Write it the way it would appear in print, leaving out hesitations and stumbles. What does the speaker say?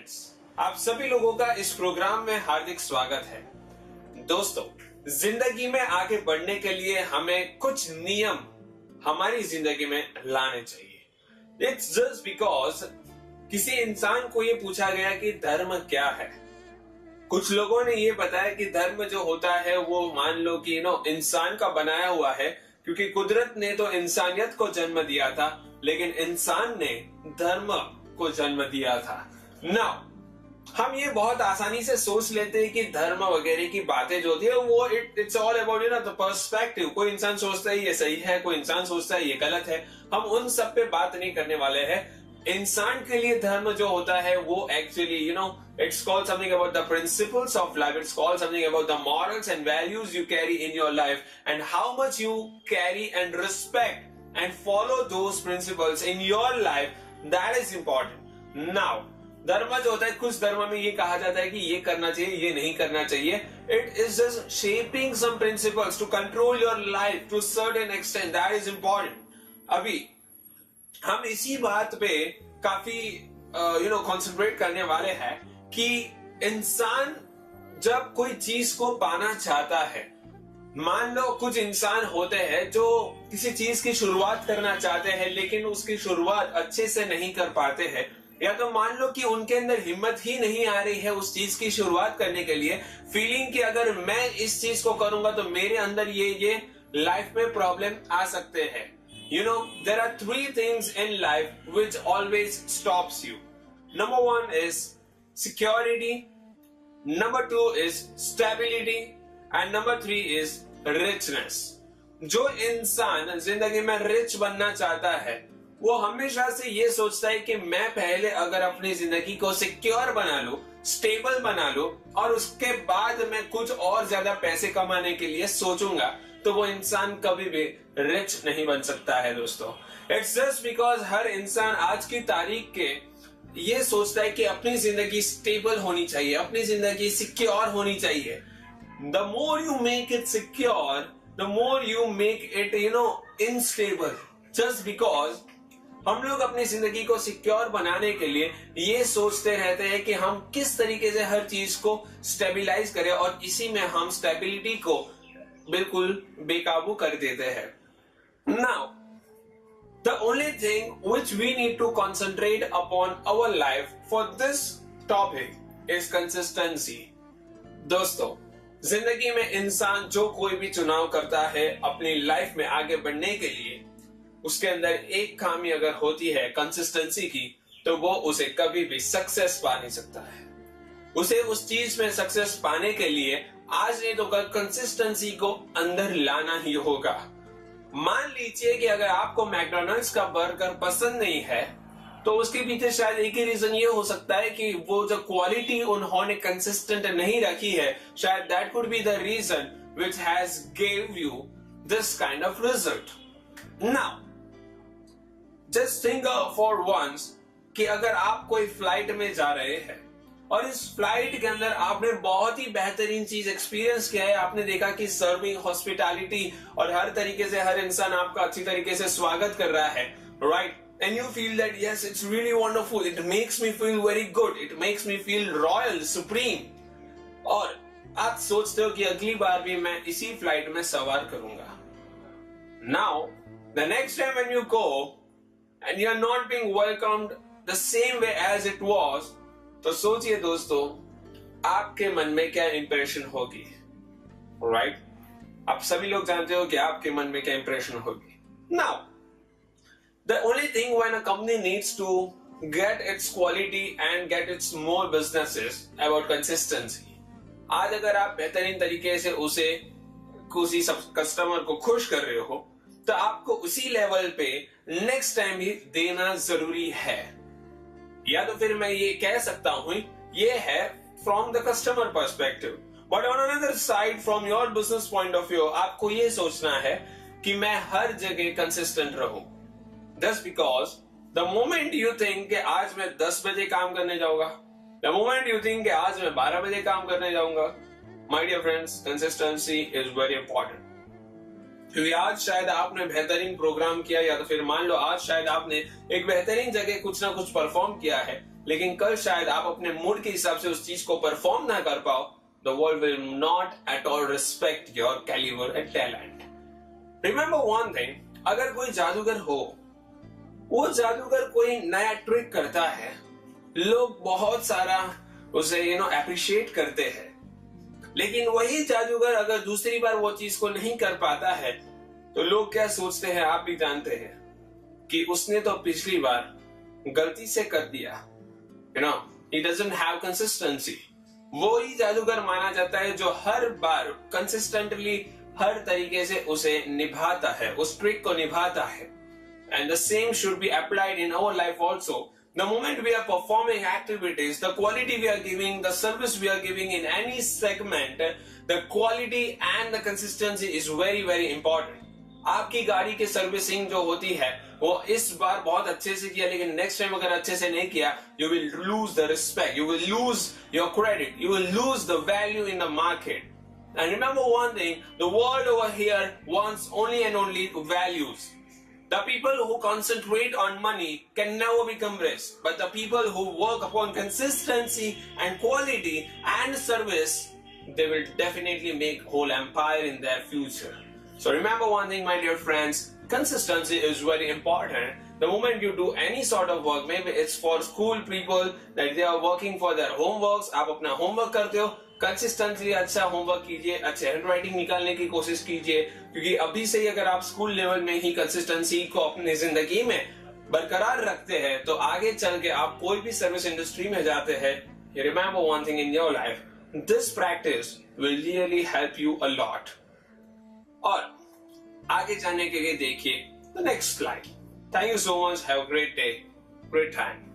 Friends, आप सभी लोगों का इस प्रोग्राम में हार्दिक स्वागत है। दोस्तों, जिंदगी में आगे बढ़ने के लिए हमें कुछ नियम हमारी जिंदगी में लाने चाहिए। इट्स जस्ट बिकॉज किसी इंसान को ये पूछा गया कि धर्म क्या है। कुछ लोगों ने ये बताया कि धर्म जो होता है वो मान लो कि इंसान का बनाया हुआ है, क्योंकि कुदरत ने तो इंसानियत को जन्म दिया था, लेकिन इंसान ने धर्म को जन्म दिया था। नाउ हम ये बहुत आसानी से सोच लेते हैं कि धर्म वगैरह की बातें जो होती है वो it's all about the perspective. कोई इंसान सोचता है ये सही है, कोई इंसान सोचता है ये गलत है। हम उन सब पे बात नहीं करने वाले हैं। इंसान के लिए धर्म जो होता है वो actually it's called something about the principles of life. It's called something about the morals and values you carry in your life and how much you carry and respect and follow those principles in your life. That is important. Now, धर्म जो होता है, कुछ धर्म में ये कहा जाता है कि ये करना चाहिए, ये नहीं करना चाहिए. It is just shaping some principles to control your life to a certain extent. That is important. अभी हम इसी बात पे काफी कंसंट्रेट करने वाले हैं कि इंसान जब कोई चीज को पाना चाहता है, मान लो कुछ इंसान होते हैं जो किसी चीज की शुरुआत करना चाहते हैं लेकिन उसकी शुरुआत अच्छे से नहीं कर पाते हैं, या तो मान लो कि उनके अंदर हिम्मत ही नहीं आ रही है उस चीज की शुरुआत करने के लिए, फीलिंग कि अगर मैं इस चीज को करूंगा तो मेरे अंदर ये लाइफ में प्रॉब्लम आ सकते हैं। there are three things in life which always stops you. Number one is security, number two is stability, and number three is richness. जो इंसान जिंदगी में रिच बनना चाहता है वो हमेशा से ये सोचता है कि मैं पहले अगर अपनी जिंदगी को सिक्योर बना लूं, स्टेबल बना लूं और उसके बाद मैं कुछ और ज्यादा पैसे कमाने के लिए सोचूंगा, तो वो इंसान कभी भी रिच नहीं बन सकता है। दोस्तों, इट्स जस्ट बिकॉज हर इंसान आज की तारीख के ये सोचता है कि अपनी जिंदगी स्टेबल होनी चाहिए, अपनी जिंदगी सिक्योर होनी चाहिए। The more you make it secure, the more you make it instable. Just because हम लोग अपनी जिंदगी को सिक्योर बनाने के लिए ये सोचते रहते हैं कि हम किस तरीके से हर चीज को स्टेबिलाईज करें, और इसी में हम स्टेबिलिटी को बिल्कुल बेकाबू कर देते हैं। Now the only thing which we need to concentrate upon our life for this topic is consistency. दोस्तों, जिंदगी में इंसान जो कोई भी चुनाव करता है अपनी लाइफ में आगे बढ़ने के लिए, उसके अंदर एक खामी अगर होती है कंसिस्टेंसी की, तो वो उसे कभी भी सक्सेस पा नहीं सकता है। उसे उस चीज में सक्सेस पाने के लिए आज नहीं तो कल कंसिस्टेंसी को अंदर लाना ही होगा। मान लीजिए कि अगर आपको मैकडॉनल्ड्स का बर्गर पसंद नहीं है, तो उसके पीछे शायद एक ही रीजन ये हो सकता है कि वो जो क्वालिटी उन्होंने कंसिस्टेंट नहीं रखी है, शायद that could be the reason which has give you this kind of result. Now just think for once कि अगर आप कोई फ्लाइट में जा रहे हैं और इस फ्लाइट के अंदर आपने बहुत ही बेहतरीन चीज एक्सपीरियंस किया है, आपने देखा कि सर्विंग, हॉस्पिटैलिटी और हर तरीके से हर इंसान आपका अच्छी तरीके से स्वागत कर रहा है, right? And you feel that yes it's really wonderful, it makes me feel very good, it makes me feel royal, supreme, और आप सोचते हो कि अगली बार भी मैं इसी फ्लाइट में सवार करूंगा। Now the next time when you go and you are not being welcomed the same way as it was, तो सोचिए दोस्तों, आपके मन में क्या इंप्रेशन होगी, राइट? आप सभी लोग जानते हो कि आपके मन में क्या इंप्रेशन होगी। Now the only thing when a company needs to get its quality and get its more businesses about consistency. आज अगर आप बेहतरीन तरीके से उसे किसी कस्टमर को खुश कर रहे हो, तो आपको उसी लेवल पे नेक्स्ट टाइम भी देना जरूरी है। या तो फिर मैं ये कह सकता हूं, ये है from the customer perspective, but on another side from your business point of view आपको ये सोचना है कि मैं हर जगह कंसिस्टेंट रहूं। Just because the moment you think कि आज मैं 10 बजे काम करने जाऊंगा, द मोमेंट यू थिंक कि आज मैं 12 बजे काम करने जाऊंगा, my dear friends, consistency is very important. क्योंकि आज शायद आपने बेहतरीन प्रोग्राम किया, या तो फिर मान लो आज शायद आपने एक बेहतरीन जगह कुछ ना कुछ परफॉर्म किया है, लेकिन कल शायद आप अपने मूड के हिसाब से उस चीज को परफॉर्म ना कर पाओ, the world will not at all respect your calibre and talent. Remember one thing, अगर कोई जादूगर हो, वो जादूगर कोई नया ट्रिक करता है, लोग बहुत सारा उसे अप्रिशिएट करते हैं, लेकिन वही जादूगर अगर दूसरी बार वो चीज को नहीं कर पाता है तो लोग क्या सोचते हैं आप भी जानते हैं, कि उसने तो पिछली बार गलती से कर दिया, he doesn't have consistency। वो ही जादूगर माना जाता है जो हर बार कंसिस्टेंटली हर तरीके से उसे निभाता है, उस ट्रिक को निभाता है। And the same should be applied in our life also। The moment we are performing activities, the quality we are giving, the service we are giving in any segment, the quality and the consistency is very very important। आपकी गाड़ी की servicing जो होती है वो इस बार बहुत अच्छे से किया, लेकिन नेक्स्ट टाइम अगर अच्छे से नहीं किया, you will lose the respect, you will lose your credit, you will lose the value in the market। And remember one thing, the world over here wants only and only values। The people who concentrate on money can never become rich, but the people who work upon consistency and quality and service, they will definitely make whole empire in their future। So remember one thing, my dear friends, consistency is very important। The moment you do any sort of work, maybe it's for school people that they are working for their homeworks, आप अपना homework करते हो, consistently अच्छा homework कीजिए, अच्छे handwriting निकालने की कोशिश कीजिए, क्योंकि अभी से ही अगर आप स्कूल लेवल में ही कंसिस्टेंसी को अपनी जिंदगी में बरकरार रखते हैं तो आगे चल के आप कोई भी सर्विस इंडस्ट्री में जाते हैं, remember one thing in your life, this practice will really help you a lot. और आगे जाने के लिए देखिए the next slide. Thank you so much, have a great day, great time.